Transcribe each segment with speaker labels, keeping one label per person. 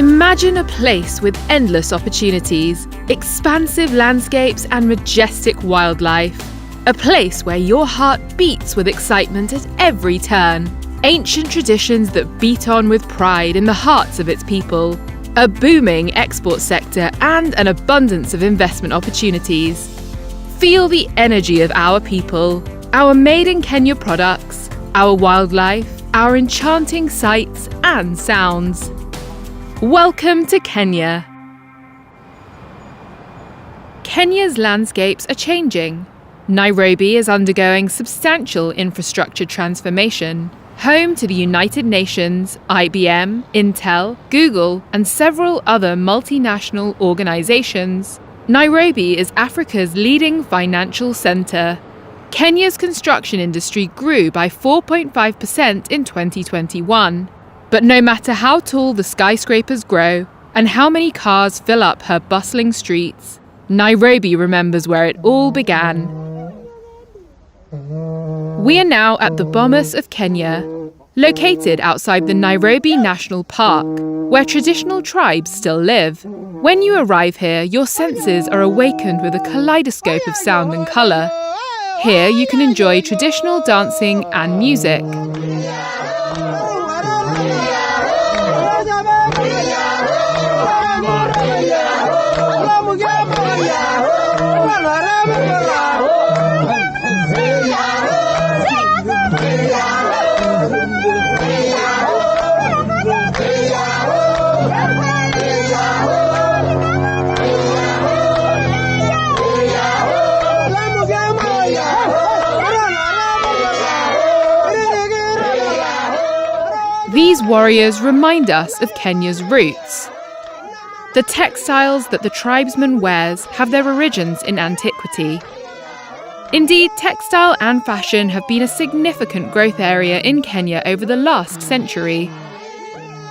Speaker 1: Imagine a place with endless opportunities, expansive landscapes and majestic wildlife. A place where your heart beats with excitement at every turn. Ancient traditions that beat on with pride in the hearts of its people. A booming export sector and an abundance of investment opportunities. Feel the energy of our people, our made in Kenya products, our wildlife, our enchanting sights and sounds. Welcome to Kenya. Kenya's landscapes are changing. Nairobi is undergoing substantial infrastructure transformation. Home to the United Nations, IBM, Intel, Google, and several other multinational organizations, Nairobi is Africa's leading financial center. Kenya's construction industry grew by 4.5% in 2021. But no matter how tall the skyscrapers grow and how many cars fill up her bustling streets, Nairobi remembers where it all began. We are now at the Bomas of Kenya, located outside the Nairobi National Park, where traditional tribes still live. When you arrive here, your senses are awakened with a kaleidoscope of sound and colour. Here you can enjoy traditional dancing and music. These warriors remind us of Kenya's roots. The textiles that the tribesman wears have their origins in antiquity. Indeed, textile and fashion have been a significant growth area in Kenya over the last century.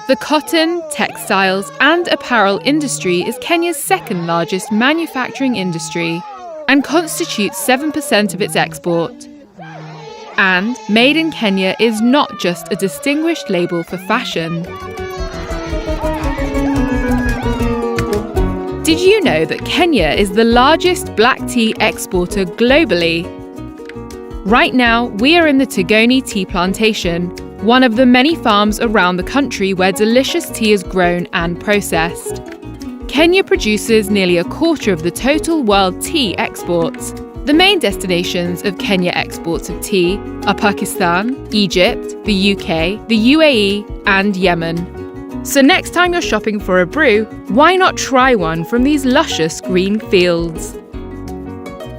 Speaker 1: The cotton, textiles, and apparel industry is Kenya's second largest manufacturing industry and constitutes 7% of its export. And Made in Kenya is not just a distinguished label for fashion. Did you know that Kenya is the largest black tea exporter globally? Right now, we are in the Tigoni tea plantation, one of the many farms around the country where delicious tea is grown and processed. Kenya produces nearly a quarter of the total world tea exports. The main destinations of Kenya exports of tea are Pakistan, Egypt, the UK, the UAE, and Yemen. So next time you're shopping for a brew, why not try one from these luscious green fields?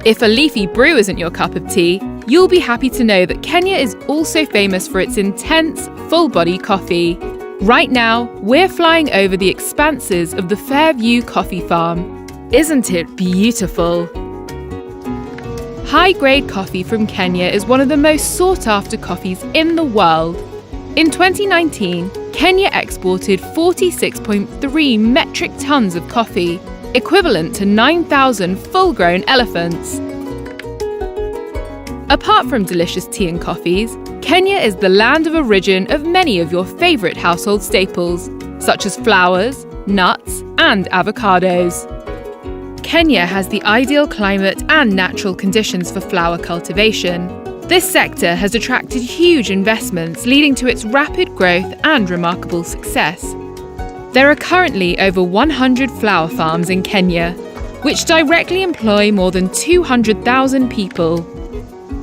Speaker 1: If a leafy brew isn't your cup of tea, you'll be happy to know that Kenya is also famous for its intense, full-body coffee. Right now, we're flying over the expanses of the Fairview Coffee Farm. Isn't it beautiful? High-grade coffee from Kenya is one of the most sought-after coffees in the world. In 2019, Kenya exported 46.3 metric tons of coffee, equivalent to 9,000 full-grown elephants. Apart from delicious tea and coffees, Kenya is the land of origin of many of your favourite household staples, such as flowers, nuts, and avocados. Kenya has the ideal climate and natural conditions for flower cultivation. This sector has attracted huge investments, leading to its rapid growth and remarkable success. There are currently over 100 flower farms in Kenya, which directly employ more than 200,000 people.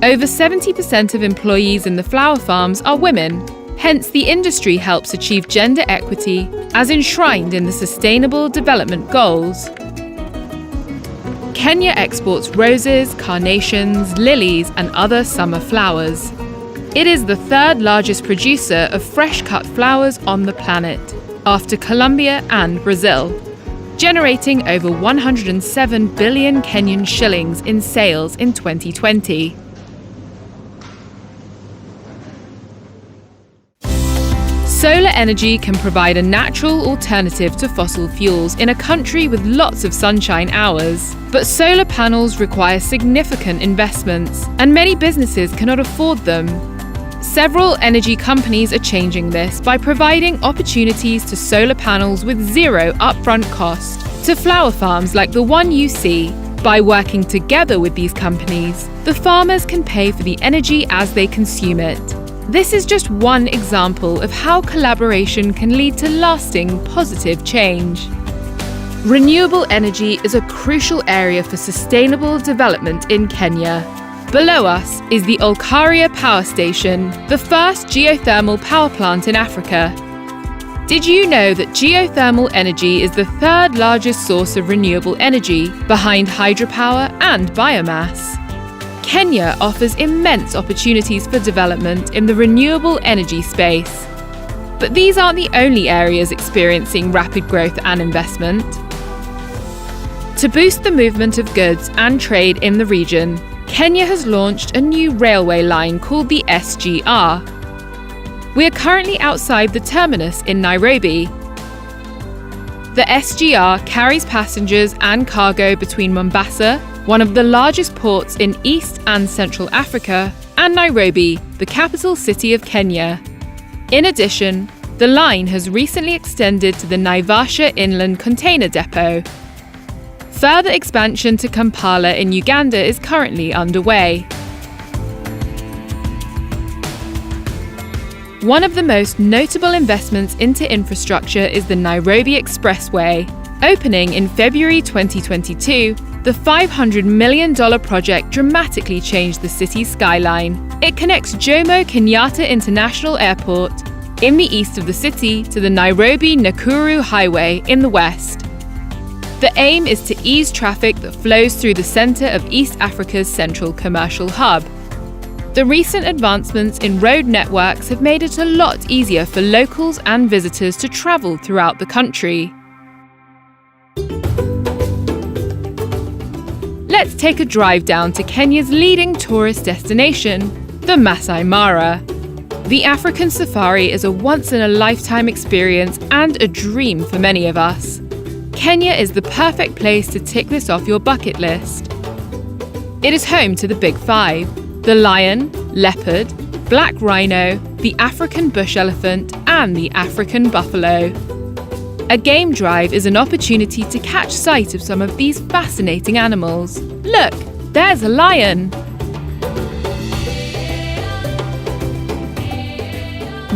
Speaker 1: Over 70% of employees in the flower farms are women, hence the industry helps achieve gender equity as enshrined in the Sustainable Development Goals. Kenya exports roses, carnations, lilies, and other summer flowers. It is the third largest producer of fresh-cut flowers on the planet, after Colombia and Brazil, generating over 107 billion Kenyan shillings in sales in 2020. Solar energy can provide a natural alternative to fossil fuels in a country with lots of sunshine hours. But solar panels require significant investments, and many businesses cannot afford them. Several energy companies are changing this by providing opportunities to solar panels with zero upfront cost, to flower farms like the one you see. By working together with these companies, the farmers can pay for the energy as they consume it. This is just one example of how collaboration can lead to lasting positive change. Renewable energy is a crucial area for sustainable development in Kenya. Below us is the Olkaria Power Station, the first geothermal power plant in Africa. Did you know that geothermal energy is the third largest source of renewable energy, behind hydropower and biomass? Kenya offers immense opportunities for development in the renewable energy space. But these aren't the only areas experiencing rapid growth and investment. To boost the movement of goods and trade in the region, Kenya has launched a new railway line called the SGR. We are currently outside the terminus in Nairobi. The SGR carries passengers and cargo between Mombasa, one of the largest ports in East and Central Africa, and Nairobi, the capital city of Kenya. In addition, the line has recently extended to the Naivasha Inland Container Depot. Further expansion to Kampala in Uganda is currently underway. One of the most notable investments into infrastructure is the Nairobi Expressway. Opening in February 2022, the $500 million project dramatically changed the city's skyline. It connects Jomo Kenyatta International Airport in the east of the city to the Nairobi-Nakuru Highway in the west. The aim is to ease traffic that flows through the centre of East Africa's central commercial hub. The recent advancements in road networks have made it a lot easier for locals and visitors to travel throughout the country. Let's take a drive down to Kenya's leading tourist destination, the Masai Mara. The African safari is a once-in-a-lifetime experience and a dream for many of us. Kenya is the perfect place to tick this off your bucket list. It is home to the Big Five: the lion, leopard, black rhino, the African bush elephant, and the African buffalo. A game drive is an opportunity to catch sight of some of these fascinating animals. Look, there's a lion!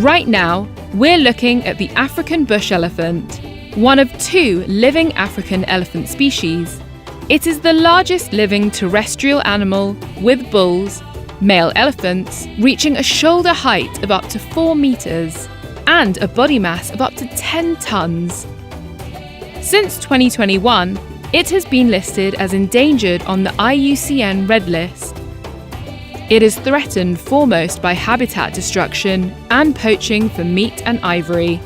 Speaker 1: Right now, we're looking at the African bush elephant, one of two living African elephant species. It is the largest living terrestrial animal, with bulls, male elephants, reaching a shoulder height of up to 4 meters and a body mass of up to 10 tons. Since 2021, it has been listed as endangered on the IUCN Red List. It is threatened foremost by habitat destruction and poaching for meat and ivory.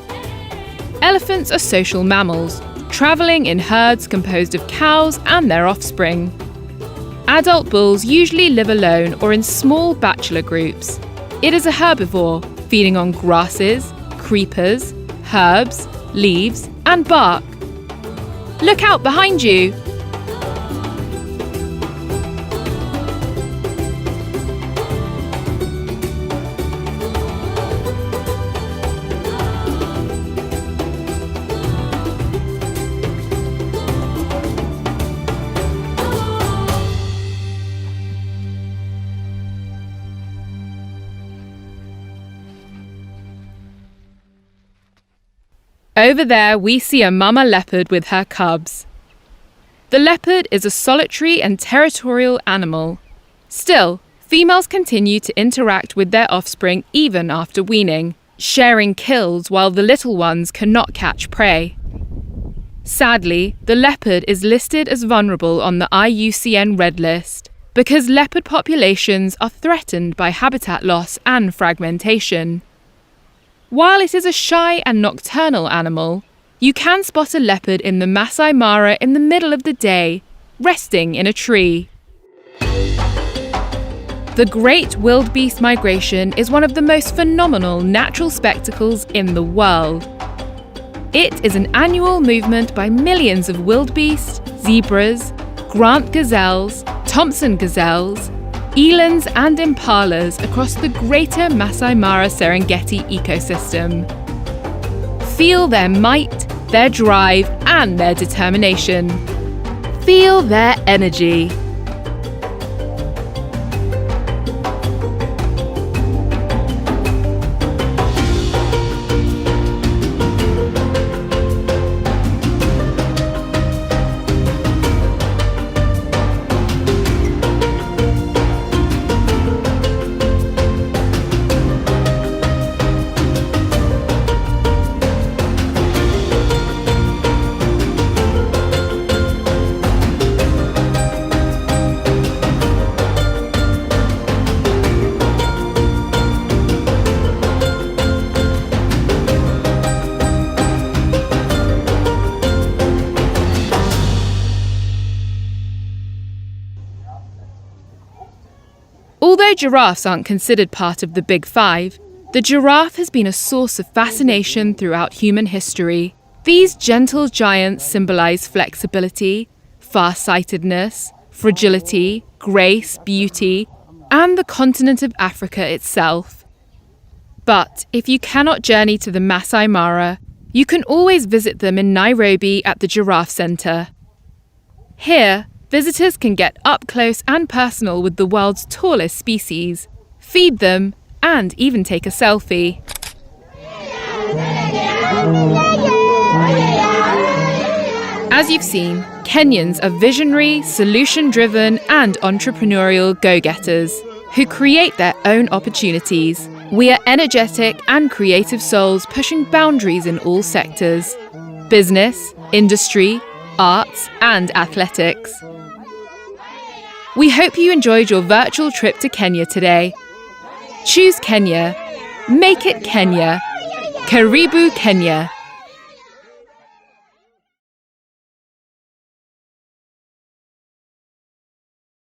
Speaker 1: Elephants are social mammals, travelling in herds composed of cows and their offspring. Adult bulls usually live alone or in small bachelor groups. It is a herbivore, feeding on grasses, creepers, herbs, leaves, and bark. Look out behind you! Over there, we see a mama leopard with her cubs. The leopard is a solitary and territorial animal. Still, females continue to interact with their offspring even after weaning, sharing kills while the little ones cannot catch prey. Sadly, the leopard is listed as vulnerable on the IUCN Red List because leopard populations are threatened by habitat loss and fragmentation. While it is a shy and nocturnal animal, you can spot a leopard in the Masai Mara in the middle of the day, resting in a tree. The Great Wildebeest Migration is one of the most phenomenal natural spectacles in the world. It is an annual movement by millions of wildebeest, zebras, Grant gazelles, Thompson gazelles, elands and impalas across the greater Masai Mara Serengeti ecosystem. Feel their might, their drive, and their determination. Feel their energy. Although giraffes aren't considered part of the Big Five, the giraffe has been a source of fascination throughout human history. These gentle giants symbolize flexibility, far-sightedness, fragility, grace, beauty, and the continent of Africa itself. But if you cannot journey to the Masai Mara, you can always visit them in Nairobi at the Giraffe Centre. Here, visitors can get up close and personal with the world's tallest species, feed them, and even take a selfie. As you've seen, Kenyans are visionary, solution-driven, and entrepreneurial go-getters who create their own opportunities. We are energetic and creative souls pushing boundaries in all sectors: business, industry, arts, and athletics. We hope you enjoyed your virtual trip to Kenya today. Choose Kenya. Make it Kenya. Karibu Kenya.